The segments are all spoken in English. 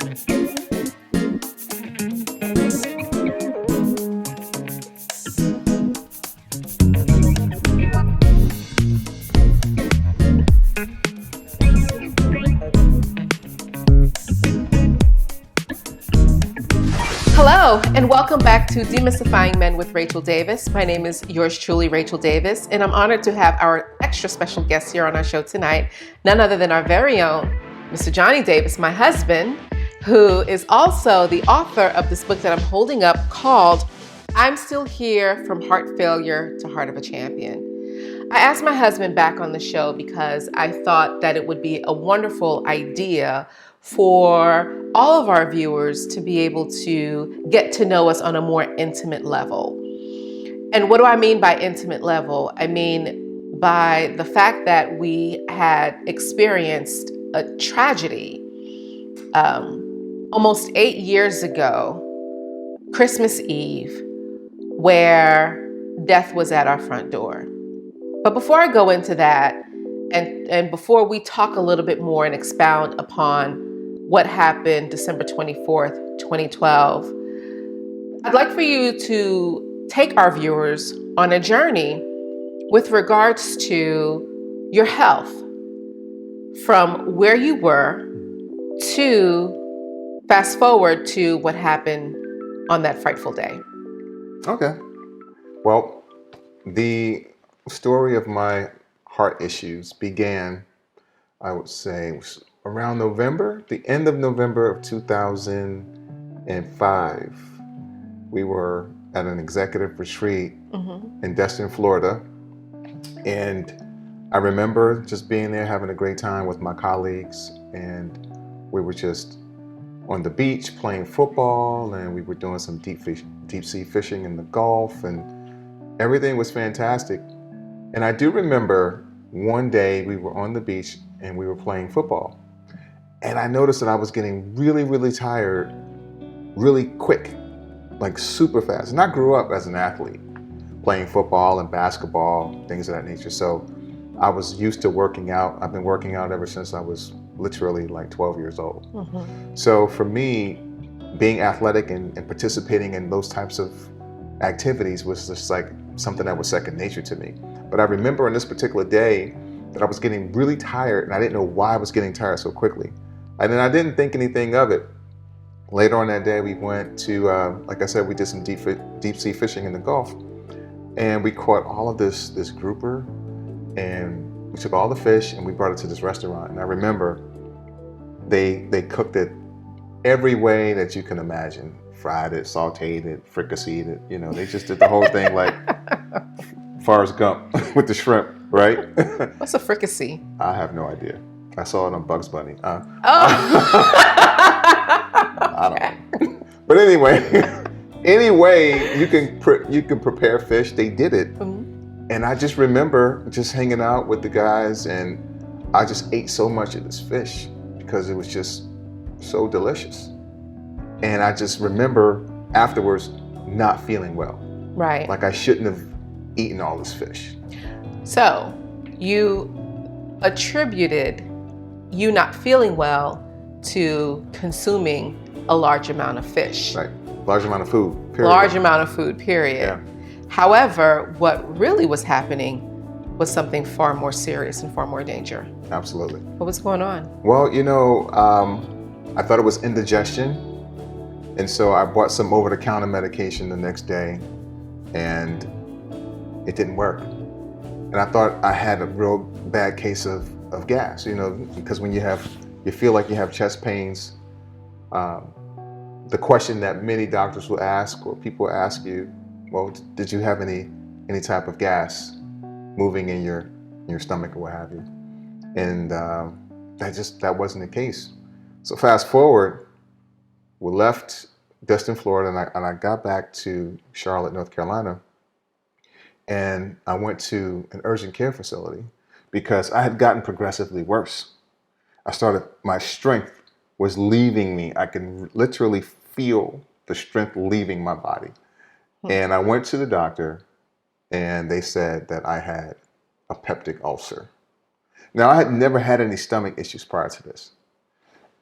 Hello, and welcome back to Demystifying Men with Rachel Davis. My name is yours truly, Rachel Davis, and I'm honored to have our extra special guest here on our show tonight, none other than our very own Mr. Johnnie Davis, my husband, who is also the author of this book that I'm holding up called I'm Still Here, From Heart Failure to Heart of a Champion. I asked my husband back on the show because I thought that it would be a wonderful idea for all of our viewers to be able to get to know us on a more intimate level. And what do I mean by intimate level? I mean by the fact that we had experienced a tragedy almost 8 years ago, Christmas Eve, where death was at our front door. But before I go into that, and before we talk a little bit more and expound upon what happened December 24th, 2012, I'd like for you to take our viewers on a journey with regards to your health from where you were to fast forward to what happened on that frightful day. Okay. Well, the story of my heart issues began, I would say, around November, the end of November of 2005. We were at an executive retreat in Destin, Florida. And I remember just being there, having a great time with my colleagues. And we were just on the beach playing football, and we were doing some deep sea fishing in the Gulf, and everything was fantastic. And I do remember one day we were on the beach and we were playing football. And I noticed that I was getting really, really tired really quick, like super fast. And I grew up as an athlete, playing football and basketball, things of that nature. So I was used to working out. I've been working out ever since I was literally like 12 years old. So for me, being athletic and participating in those types of activities was just like something that was second nature to me. But I remember on this particular day that I was getting really tired, and I didn't know why I was getting tired so quickly. And then I didn't think anything of it. Later on that day, we went to, like I said, we did some deep sea fishing in the Gulf, and we caught all of this grouper, and we took all the fish and we brought it to this restaurant. And I remember they cooked it every way that you can imagine. Fried it, sauteed it, fricasseed it. You know, they just did the whole thing like Forrest Gump with the shrimp, right? What's a fricassee? I have no idea. I saw it on Bugs Bunny. I don't know. But anyway, you can prepare fish. They did it. And I just remember just hanging out with the guys, and I just ate so much of this fish because it was just so delicious. And I just remember afterwards not feeling well. Right. Like I shouldn't have eaten all this fish. So you attributed you not feeling well to consuming a large amount of fish. Right. Large amount of food, period. Large amount of food, period. Yeah. However, what really was happening was something far more serious and far more danger. Absolutely. What was going on? Well, I thought it was indigestion. And so I bought some over-the-counter medication the next day, and it didn't work. And I thought I had a real bad case of gas, because when you feel like you have chest pains, the question that many doctors will ask, or people will ask you, well, did you have any type of gas moving in your stomach or what have you? And that wasn't the case. So fast forward, we left Destin, Florida, and I got back to Charlotte, North Carolina, and I went to an urgent care facility because I had gotten progressively worse. My strength was leaving me. I could literally feel the strength leaving my body. And I went to the doctor, and they said that I had a peptic ulcer. Now, I had never had any stomach issues prior to this.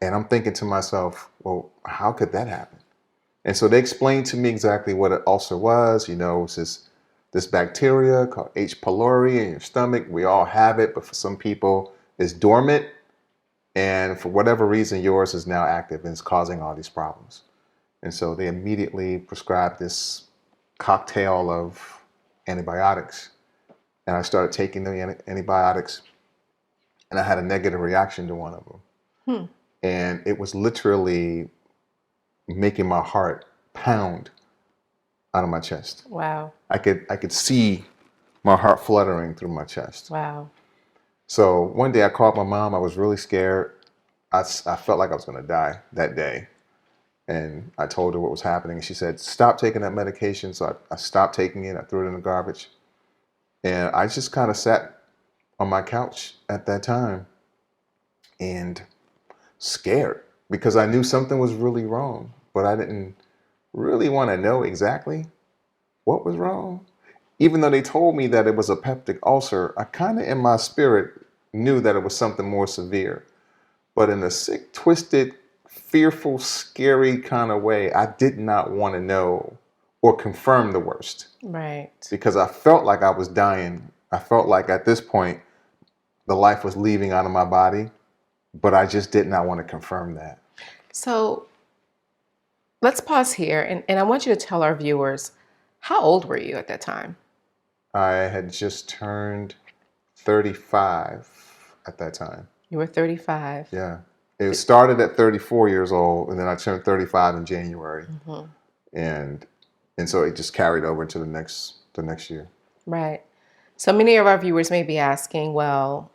And I'm thinking to myself, well, how could that happen? And so they explained to me exactly what an ulcer was. It's this bacteria called H. pylori in your stomach. We all have it, but for some people it's dormant. And for whatever reason, yours is now active and it's causing all these problems. And so they immediately prescribed this cocktail of antibiotics. And I started taking the antibiotics, and I had a negative reaction to one of them. And it was literally making my heart pound out of my chest. Wow. I could see my heart fluttering through my chest. Wow. So one day I called my mom. I was really scared. I felt like I was going to die that day. And I told her what was happening. And she said, stop taking that medication. So I stopped taking it. I threw it in the garbage. And I just kind of sat on my couch at that time and scared because I knew something was really wrong, but I didn't really want to know exactly what was wrong. Even though they told me that it was a peptic ulcer, I kind of in my spirit knew that it was something more severe. But in a sick, twisted, fearful, scary kind of way, I did not want to know or confirm the worst. Right. Because I felt like I was dying. I felt like at this point, the life was leaving out of my body, but I just did not want to confirm that. So let's pause here, and I want you to tell our viewers, how old were you at that time? I had just turned 35 at that time. You were 35. Yeah. It started at 34 years old, and then I turned 35 in January. Mm-hmm. And so it just carried over into the next year. Right. So many of our viewers may be asking, well,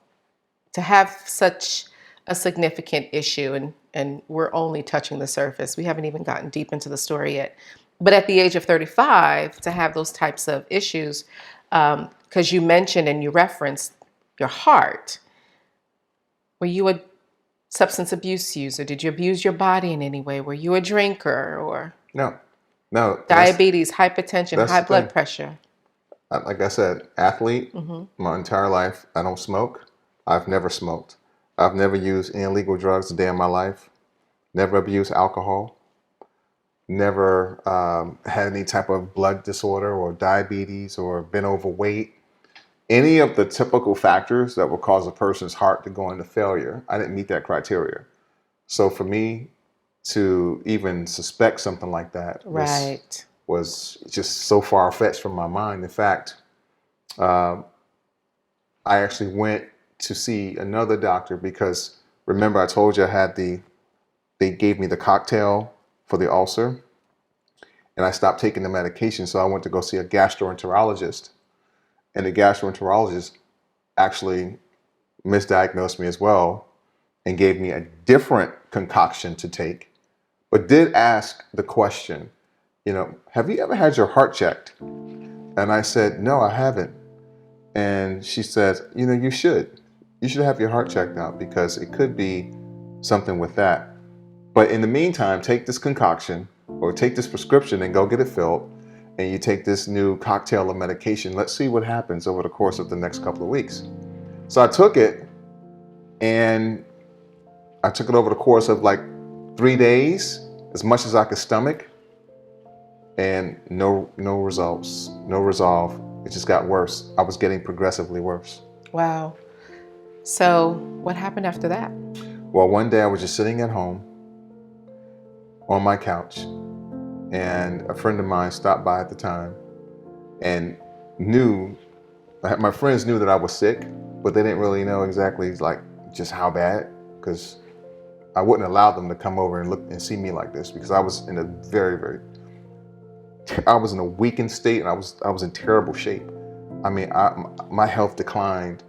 to have such a significant issue, and we're only touching the surface. We haven't even gotten deep into the story yet. But at the age of 35, to have those types of issues, because you mentioned and you referenced your heart, were you a substance abuse user? Did you abuse your body in any way? Were you a drinker or No. diabetes, hypertension, that's high the blood thing. pressure? Like I said, athlete, my entire life. I don't smoke. I've never smoked. I've never used any illegal drugs a day in my life. Never abused alcohol. Never had any type of blood disorder or diabetes or been overweight. Any of the typical factors that will cause a person's heart to go into failure, I didn't meet that criteria. So for me to even suspect something like that was just so far-fetched from my mind. In fact, I actually went to see another doctor because remember I told you they gave me the cocktail for the ulcer and I stopped taking the medication. So I went to go see a gastroenterologist, and the gastroenterologist actually misdiagnosed me as well and gave me a different concoction to take, but did ask the question, have you ever had your heart checked? And I said, no, I haven't. And she says, you should have your heart checked out because it could be something with that. But in the meantime, take this concoction or take this prescription and go get it filled. And you take this new cocktail of medication. Let's see what happens over the course of the next couple of weeks. So I took it, and I took it over the course of like 3 days, as much as I could stomach, and no results, no resolve. It just got worse. I was getting progressively worse. Wow. So what happened after that? Well, one day I was just sitting at home on my couch, and a friend of mine stopped by at the time and my friends knew that I was sick, but they didn't really know exactly like just how bad, because I wouldn't allow them to come over and look and see me like this because I was in a I was in a weakened state, and I was in terrible shape. I mean, my health declined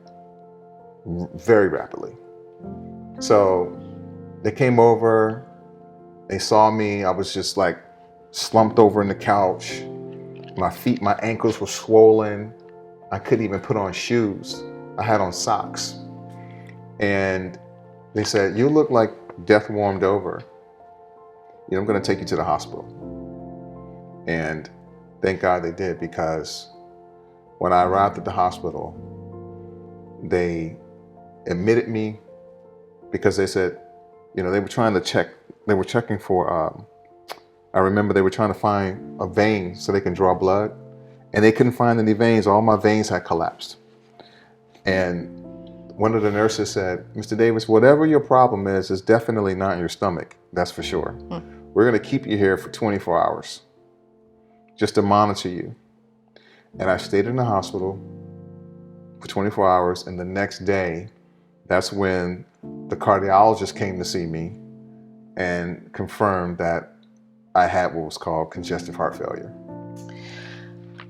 very rapidly. So they came over, they saw me. I was just like slumped over in the couch. My ankles were swollen. I couldn't even put on shoes. I had on socks. And they said, you look like death warmed over. I'm going to take you to the hospital. And thank God they did, because when I arrived at the hospital, they admitted me because they said, They were trying to check. They were checking for. I remember they were trying to find a vein so they can draw blood, and they couldn't find any veins. All my veins had collapsed. And one of the nurses said, "Mr. Davis, whatever your problem is definitely not in your stomach. That's for sure. We're going to keep you here for 24 hours just to monitor you." And I stayed in the hospital for 24 hours. And the next day, that's when the cardiologist came to see me and confirmed that I had what was called congestive heart failure.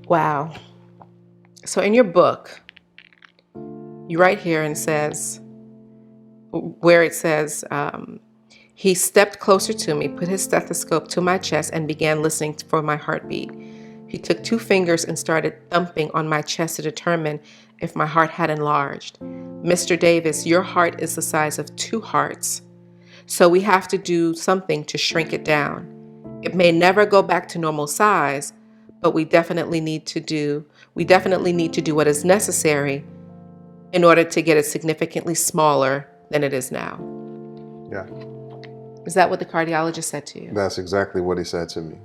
Wow. So in your book, you write here and where it says, he stepped closer to me, put his stethoscope to my chest, and began listening for my heartbeat. He took 2 fingers and started thumping on my chest to determine if my heart had enlarged. "Mr. Davis, your heart is the size of 2 hearts. So we have to do something to shrink it down. It may never go back to normal size, but we definitely need to do what is necessary in order to get it significantly smaller than it is now." Yeah. Is that what the cardiologist said to you? That's exactly what he said to me.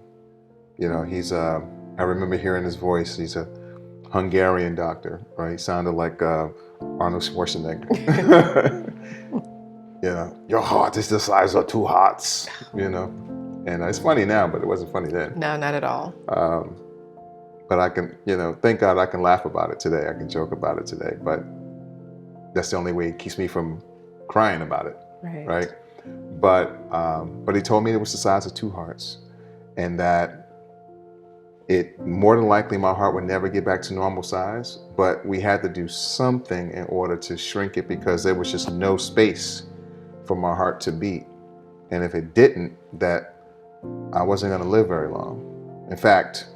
I remember hearing his voice. He's a Hungarian doctor, right? He sounded like Arnold Schwarzenegger. Your heart is the size of 2 hearts, And it's funny now, but it wasn't funny then. No, not at all. But I can, thank God I can laugh about it today. I can joke about it today. But that's the only way it keeps me from crying about it, right? But he told me it was the size of 2 hearts, and that it more than likely my heart would never get back to normal size, but we had to do something in order to shrink it because there was just no space for my heart to beat. And if it didn't, that I wasn't going to live very long. In fact,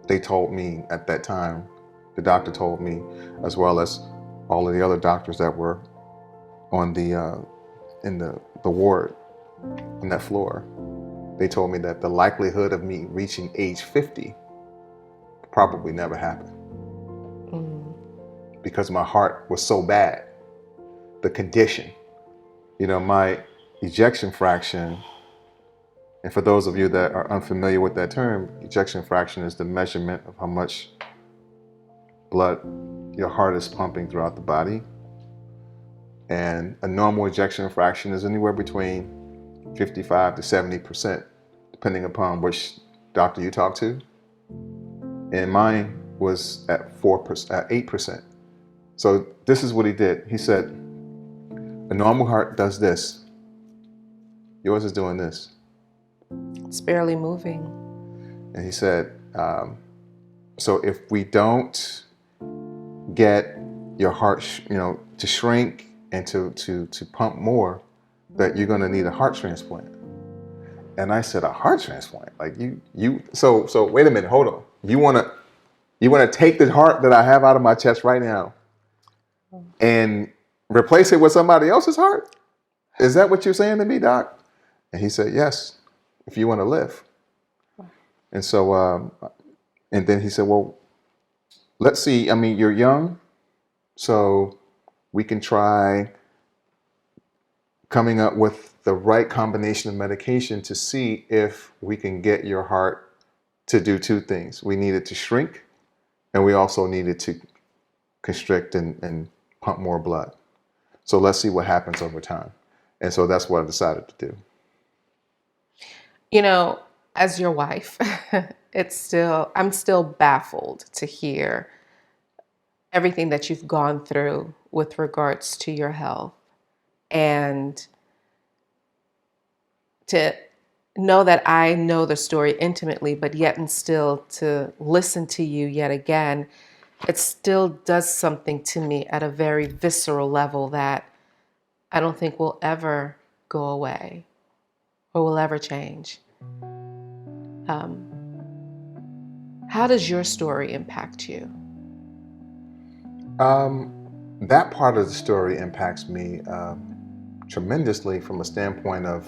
they told me at that time, the doctor told me, as well as all of the other doctors that were on in the ward, on that floor, they told me that the likelihood of me reaching age 50 probably never happened. Because my heart was so bad. The condition, my ejection fraction, and for those of you that are unfamiliar with that term, ejection fraction is the measurement of how much blood your heart is pumping throughout the body. And a normal ejection fraction is anywhere between 55 to 70%, depending upon which doctor you talk to. And mine was at 8%. So this is what he did. He said, a normal heart does this. Yours is doing this. It's barely moving. And he said, so if we don't get your heart, to shrink and to pump more, that you're going to need a heart transplant. And I said, a heart transplant? Like so wait a minute, hold on. You want to take the heart that I have out of my chest right now and replace it with somebody else's heart? Is that what you're saying to me, doc? And he said, yes, if you want to live. And so, and then he said, well, let's see. You're young, so we can try coming up with the right combination of medication to see if we can get your heart to do 2 things. We needed to shrink, and we also needed to constrict and pump more blood. So let's see what happens over time. And so that's what I decided to do. As your wife, I'm still baffled to hear everything that you've gone through with regards to your health, and to know that I know the story intimately, but yet and still to listen to you yet again, it still does something to me at a very visceral level that I don't think will ever go away or will ever change. How does your story impact you? That part of the story impacts me tremendously from a standpoint of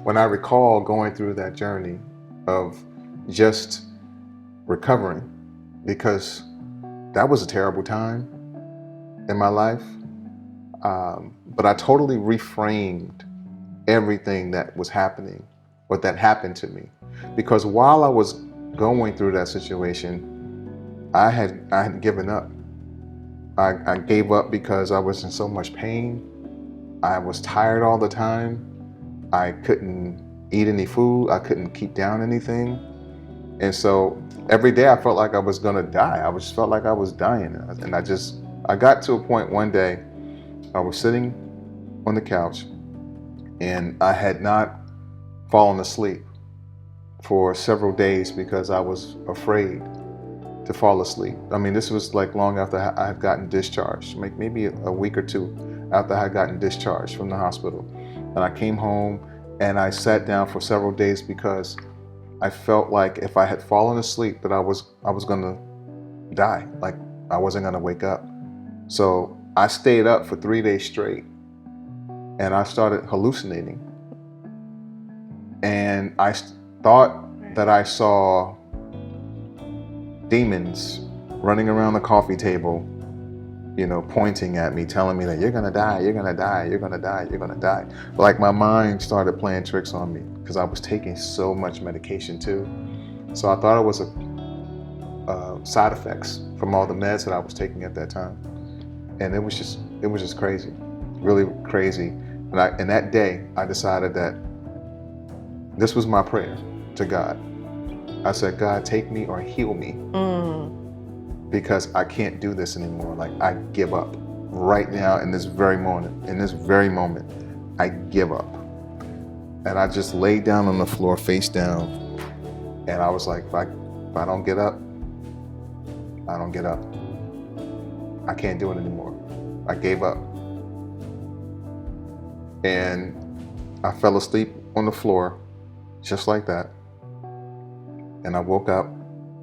when I recall going through that journey of just recovering, because that was a terrible time in my life. But I totally reframed everything that was happening, or that happened to me. Because while I was going through that situation, I had given up. I gave up because I was in so much pain. I was tired all the time. I couldn't eat any food. I couldn't keep down anything. And so every day I felt like I was gonna die. I just felt like I was dying. And I got to a point one day, I was sitting on the couch and I had not fallen asleep for several days because I was afraid to fall asleep. I mean, this was like long after I had gotten discharged, maybe a week or two after I had gotten discharged from the hospital. And I came home and I sat down for several days because I felt like if I had fallen asleep that I was gonna die, like I wasn't gonna wake up. So I stayed up for 3 days straight and I started hallucinating. And I thought that I saw demons running around the coffee table, pointing at me, telling me that you're gonna die, you're gonna die, you're gonna die, you're gonna die. Like my mind started playing tricks on me because I was taking so much medication too. So I thought it was side effects from all the meds that I was taking at that time. And it was just crazy, really crazy. And that day I decided that this was my prayer to God. I said, God, take me or heal me. Because I can't do this anymore. Like, I give up right now in this very moment. In this very moment, I give up. And I just laid down on the floor, face down. And I was like, if I don't get up, I don't get up. I can't do it anymore. I gave up. And I fell asleep on the floor, just like that. And I woke up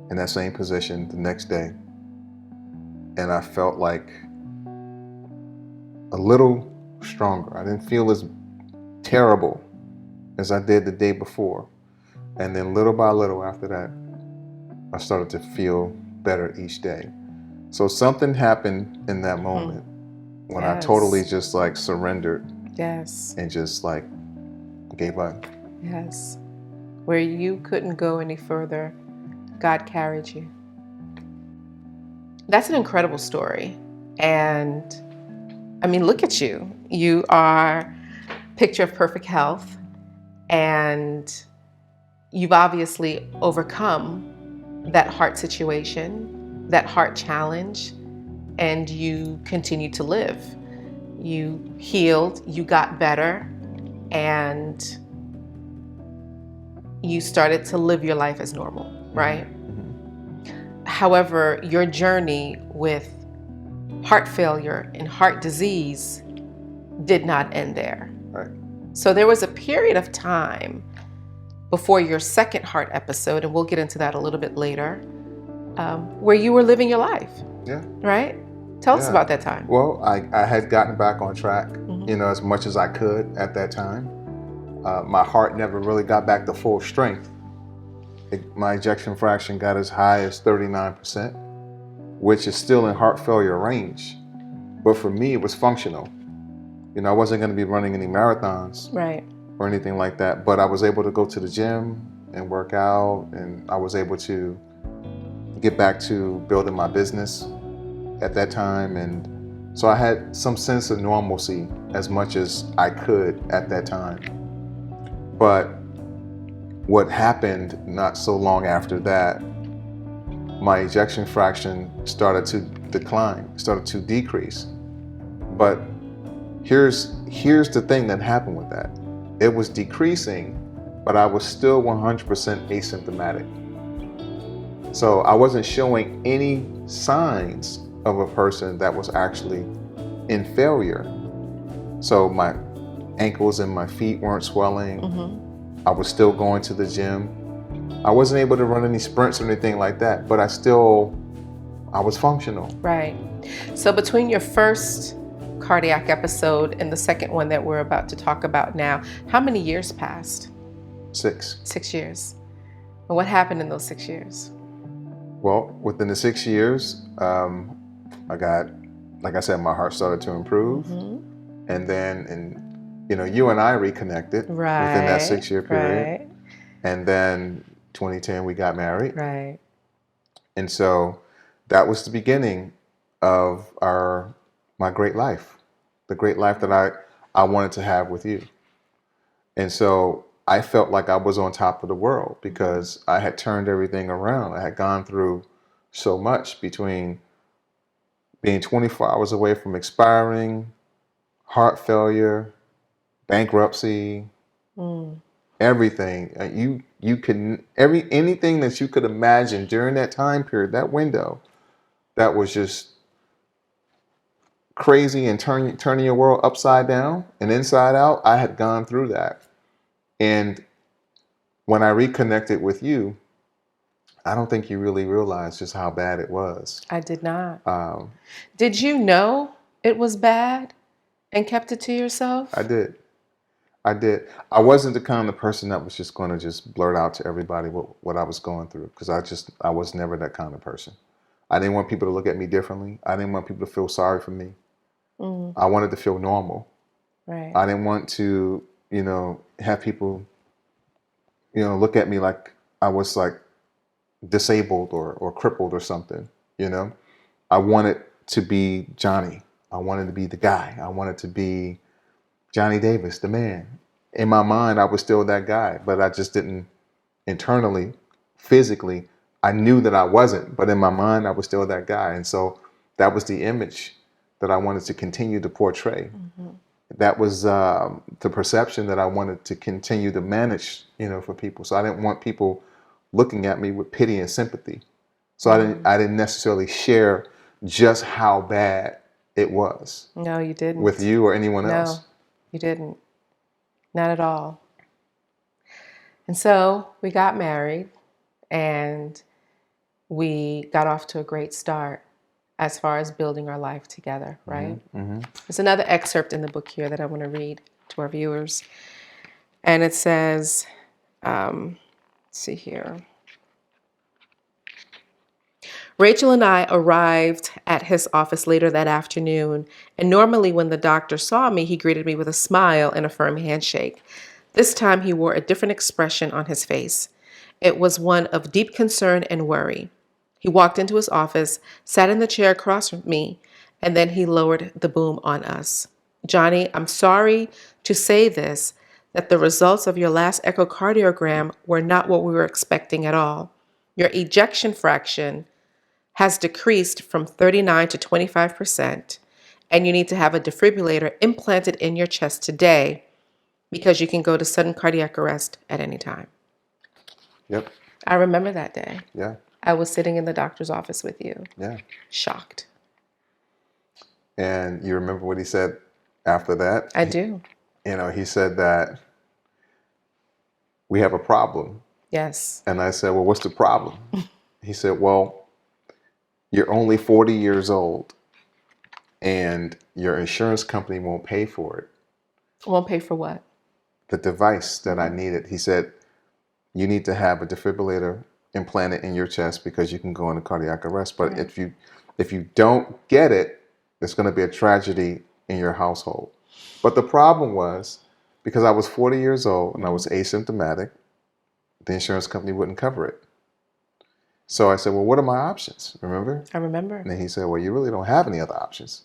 in that same position the next day. And I felt like a little stronger. I didn't feel as terrible as I did the day before. And then little by little after that, I started to feel better each day. So something happened in that moment when I totally just like surrendered. Yes. And just like gave up. Yes. Where you couldn't go any further, God carried you. That's an incredible story. And I mean, look at you. You are a picture of perfect health, and you've obviously overcome that heart situation, that heart challenge, and you continue to live. You healed, you got better, and you started to live your life as normal, right? However, your journey with heart failure and heart disease did not end there. Right. So there was a period of time before your second heart episode, and we'll get into that a little bit later, where you were living your life. Yeah. Right? Tell us about that time. Well, I had gotten back on track, as much as I could at that time. My heart never really got back to full strength. My ejection fraction got as high as 39%, which is still in heart failure range. But for me, it was functional. I wasn't going to be running any marathons, right, or anything like that. But I was able to go to the gym and work out, and I was able to get back to building my business at that time. And so I had some sense of normalcy as much as I could at that time. But what happened not so long after that, my ejection fraction started to decline, started to decrease. But here's the thing that happened with that. It was decreasing, but I was still 100% asymptomatic. So I wasn't showing any signs of a person that was actually in failure. So my ankles and my feet weren't swelling. I was still going to the gym. I wasn't able to run any sprints or anything like that, but I was functional. Right. So between your first cardiac episode and the second one that we're about to talk about now, how many years passed? 6. 6 years. And what happened in those 6 years? Well, within the 6 years, I got, like I said, my heart started to improve. And then, you and I reconnected within that Right. 6-year period. Right. And then 2010, we got married. Right. And so that was the beginning of my great life, the great life that I wanted to have with you. And so I felt like I was on top of the world because I had turned everything around. I had gone through so much between being 24 hours away from expiring, heart failure, bankruptcy, everything. You can anything that you could imagine during that time period, that window, that was just crazy and turning your world upside down and inside out. I had gone through that. And when I reconnected with you, I don't think you really realized just how bad it was. I did not. Um, Did you know it was bad and kept it to yourself? I did. I wasn't the kind of person that was just going to just blurt out to everybody what I was going through, because I was never that kind of person. I didn't want people to look at me differently. I didn't want people to feel sorry for me. I wanted to feel normal. Right. I didn't want to, have people, look at me like I was like disabled or crippled or something. I wanted to be Johnny. I wanted to be the guy. I wanted to be Johnnie Davis, the man. In my mind, I was still that guy, but I just didn't internally, physically, I knew that I wasn't, but in my mind, I was still that guy. And so that was the image that I wanted to continue to portray. That was the perception that I wanted to continue to manage, for people. So I didn't want people looking at me with pity and sympathy. So I didn't necessarily share just how bad it was. No, you didn't. With you or anyone else. No, you didn't. Not at all. And so we got married and we got off to a great start as far as building our life together, right? There's another excerpt in the book here that I want to read to our viewers. And it says, let's see here. Rachel and I arrived at his office later that afternoon, and normally when the doctor saw me, he greeted me with a smile and a firm handshake. This time he wore a different expression on his face. It was one of deep concern and worry. He walked into his office, sat in the chair across from me, and then he lowered the boom on us. Johnny, I'm sorry to say this, that the results of your last echocardiogram were not what we were expecting at all. Your ejection fraction has decreased from 39 to 25%, and you need to have a defibrillator implanted in your chest today because you can go to sudden cardiac arrest at any time. Yep. I remember that day. Yeah. I was sitting in the doctor's office with you. Yeah. Shocked. And you remember what he said after that? I do. He said that we have a problem. Yes. And I said, well, what's the problem? He said, well, you're only 40 years old and your insurance company won't pay for it. Won't pay for what? The device that I needed. He said, you need to have a defibrillator implanted in your chest because you can go into cardiac arrest. But if you don't get it, there's going to be a tragedy in your household. But the problem was, because I was 40 years old and I was asymptomatic, the insurance company wouldn't cover it. So I said, well, what are my options? Remember? I remember. And then he said, well, you really don't have any other options.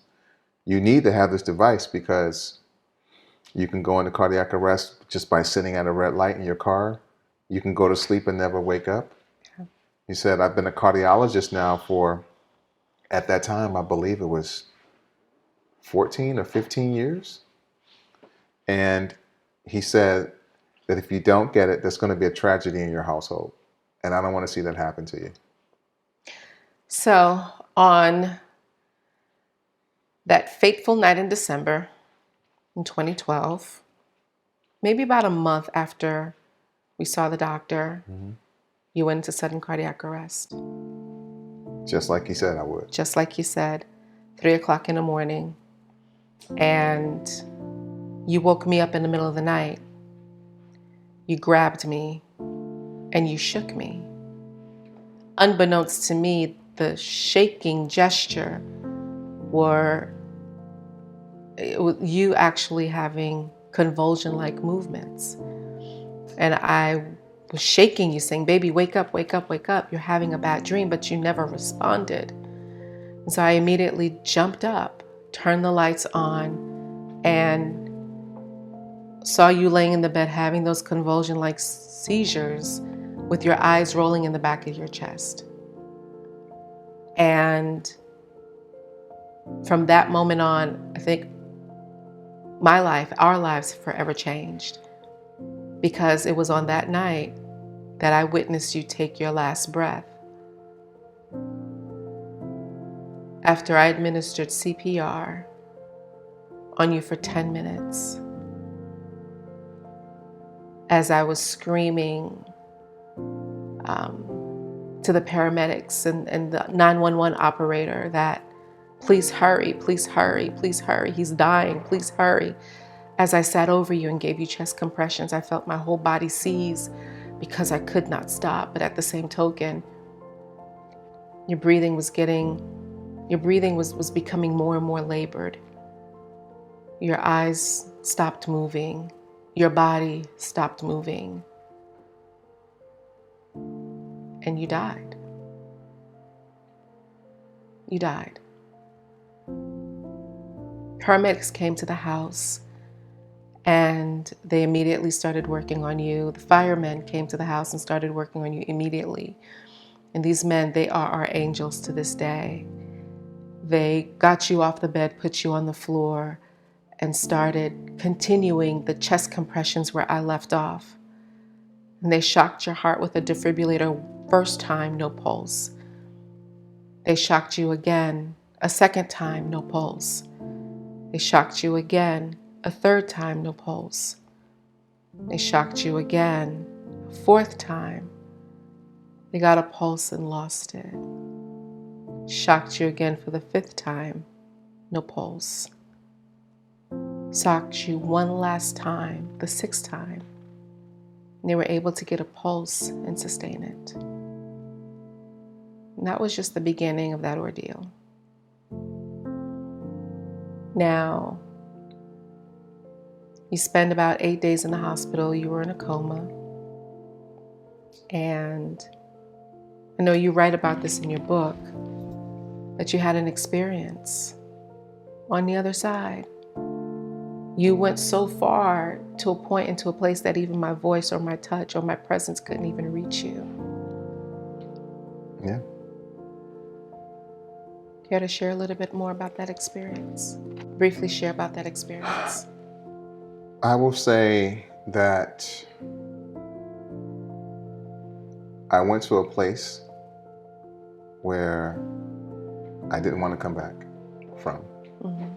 You need to have this device because you can go into cardiac arrest just by sitting at a red light in your car. You can go to sleep and never wake up. Yeah. He said, I've been a cardiologist now for, at that time, I believe it was 14 or 15 years. And he said that if you don't get it, there's going to be a tragedy in your household. And I don't want to see that happen to you. So on that fateful night in December in 2012, maybe about a month after we saw the doctor, you went into sudden cardiac arrest. Just like he said I would. Just like you said, 3 o'clock in the morning. And you woke me up in the middle of the night. You grabbed me and you shook me. Unbeknownst to me, the shaking gesture you actually having convulsion-like movements. And I was shaking you, saying, baby, wake up, wake up, wake up. You're having a bad dream, but you never responded. And so I immediately jumped up, turned the lights on, and saw you laying in the bed having those convulsion-like seizures with your eyes rolling in the back of your chest. And from that moment on, I think my life, our lives forever changed, because it was on that night that I witnessed you take your last breath. After I administered CPR on you for 10 minutes, as I was screaming to the paramedics and the 911 operator that, please hurry, please hurry, please hurry, he's dying, please hurry. As I sat over you and gave you chest compressions, I felt my whole body seize because I could not stop. But at the same token, your breathing was becoming more and more labored. Your eyes stopped moving. Your body stopped moving. And you died. You died. Paramedics came to the house and they immediately started working on you. The firemen came to the house and started working on you immediately. And these men, they are our angels to this day. They got you off the bed, put you on the floor, and started continuing the chest compressions where I left off. And they shocked your heart with a defibrillator. First time, no pulse. They shocked you again, a second time, no pulse. They shocked you again, a third time, no pulse. They shocked you again, a fourth time. They got a pulse and lost it. Shocked you again for the fifth time, no pulse. Shocked you one last time, the sixth time. And they were able to get a pulse and sustain it. And that was just the beginning of that ordeal. Now, you spend about 8 days in the hospital. You were in a coma. And I know you write about this in your book, that you had an experience on the other side. You went so far to a point, into a place that even my voice or my touch or my presence couldn't even reach you. Yeah. Care to share a little bit more about that experience? Briefly share about that experience. I will say that I went to a place where I didn't want to come back from. Mm-hmm.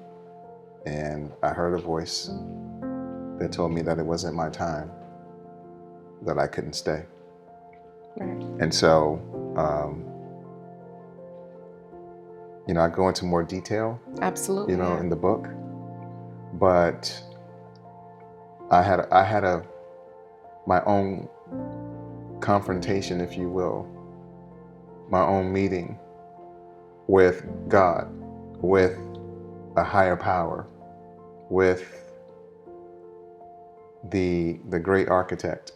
And I heard a voice that told me that it wasn't my time, that I couldn't stay. Right. And so, I go into more detail, Absolutely. in the book, but I had my own confrontation, if you will, my own meeting with God, with a higher power, with the great architect,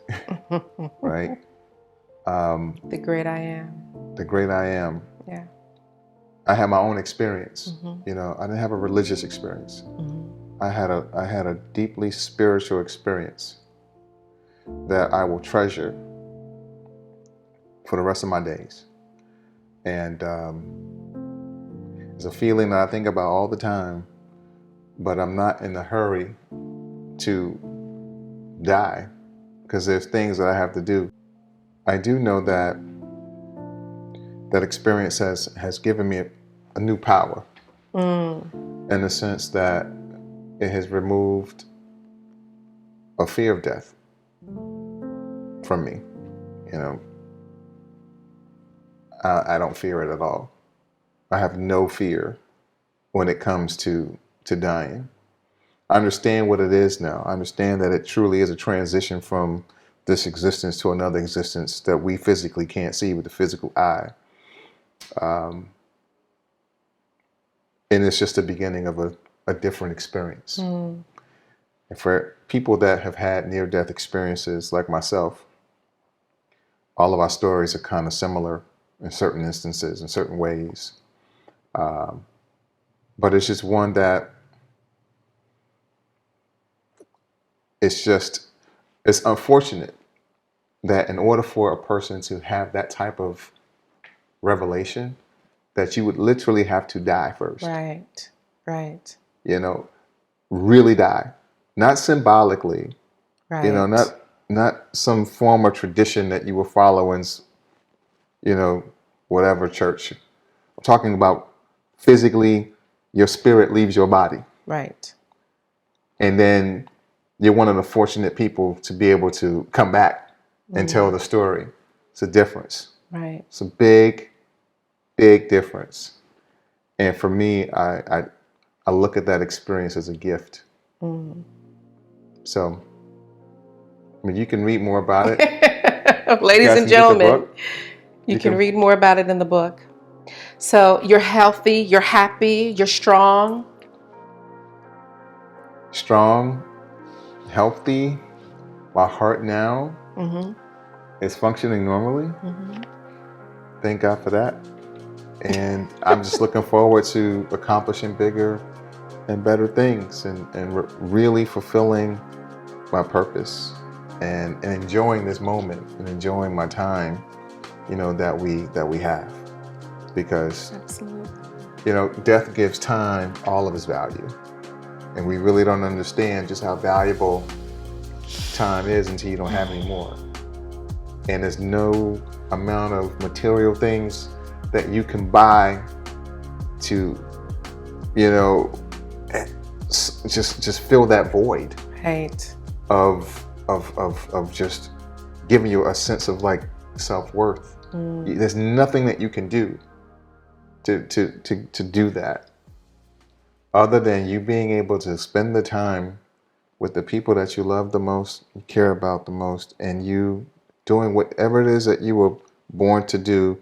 right? The great I am. The great I am. Yeah. I had my own experience. Mm-hmm. I didn't have a religious experience. Mm-hmm. I had a deeply spiritual experience that I will treasure for the rest of my days. And it's a feeling that I think about all the time, but I'm not in a hurry to die because there's things that I have to do. I do know that that experience has given me a new power in the sense that it has removed a fear of death from me. I don't fear it at all. I have no fear when it comes to dying. I understand what it is now. I understand that it truly is a transition from this existence to another existence that we physically can't see with the physical eye. And it's just the beginning of a a different experience. And for people that have had near-death experiences like myself, all of our stories are kind of similar in certain instances, in certain ways. But it's just one that it's unfortunate that in order for a person to have that type of revelation, that you would literally have to die first. Right. Right. You know, really die. Not symbolically. Right. You know, not some form of tradition that you will follow in, you know, whatever church. I'm talking about physically, your spirit leaves your body. Right. And then you're one of the fortunate people to be able to come back and tell the story. It's a difference. Right. It's a big, big difference. And for me, I look at that experience as a gift. So, I mean, you can read more about it. Ladies and gentlemen, you can read more about it in the book. So you're healthy, you're happy, you're strong. Strong, healthy. My heart now is functioning normally. Thank God for that. And I'm just looking forward to accomplishing bigger and better things and really fulfilling my purpose and enjoying this moment and enjoying my time, you know, that we have. Because, Absolutely. you know, death gives time all of its value. And we really don't understand just how valuable time is until you don't have any more. And there's no amount of material things that you can buy to, you know, just fill that void. Right. Of just giving you a sense of like self-worth. There's nothing that you can do to do that, other than you being able to spend the time with the people that you love the most, you care about the most, and you doing whatever it is that you were born to do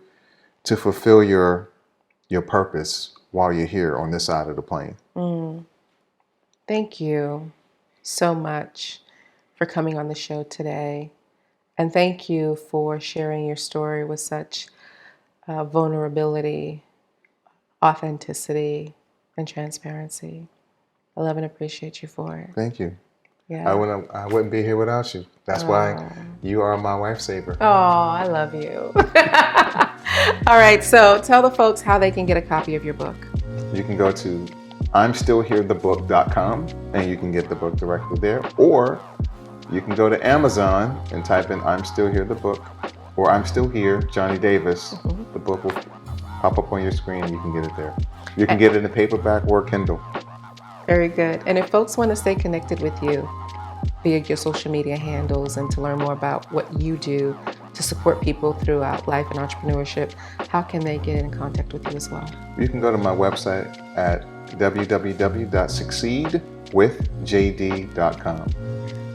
to fulfill your purpose while you're here on this side of the plane. Thank you so much for coming on the show today. And thank you for sharing your story with such vulnerability, authenticity, and transparency. I love and appreciate you for it. Thank you. Yeah. I wouldn't be here without you. That's why you are my wife saver. Oh, I love you. All right, so tell the folks how they can get a copy of your book. You can go to imstillherethebook.com and you can get the book directly there, or you can go to Amazon and type in I'm Still Here the book, or I'm Still Here Johnnie Davis. The book will pop up on your screen and you can get it there. You can get it in paperback or Kindle. Very good. And if folks want to stay connected with you via your social media handles and to learn more about what you do to support people throughout life and entrepreneurship, how can they get in contact with you as well? You can go to my website at www.succeedwithjd.com.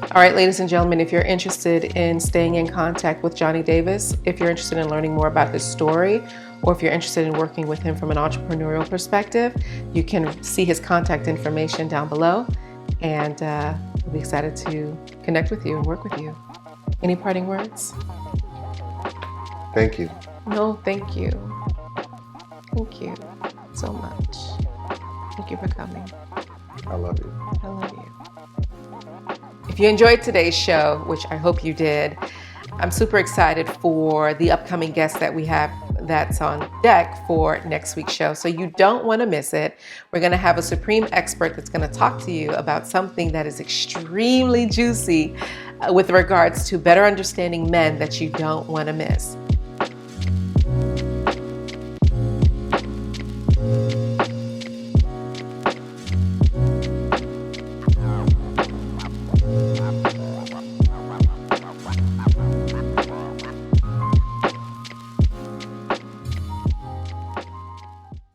All right, ladies and gentlemen, if you're interested in staying in contact with Johnnie Davis, if you're interested in learning more about his story, or if you're interested in working with him from an entrepreneurial perspective, you can see his contact information down below. And we'll be excited to connect with you and work with you. Any parting words? Thank you. No, thank you. Thank you so much. Thank you for coming. I love you. I love you. If you enjoyed today's show, which I hope you did, I'm super excited for the upcoming guest that we have that's on deck for next week's show. So you don't want to miss it. We're going to have a supreme expert that's going to talk to you about something that is extremely juicy with regards to better understanding men that you don't want to miss.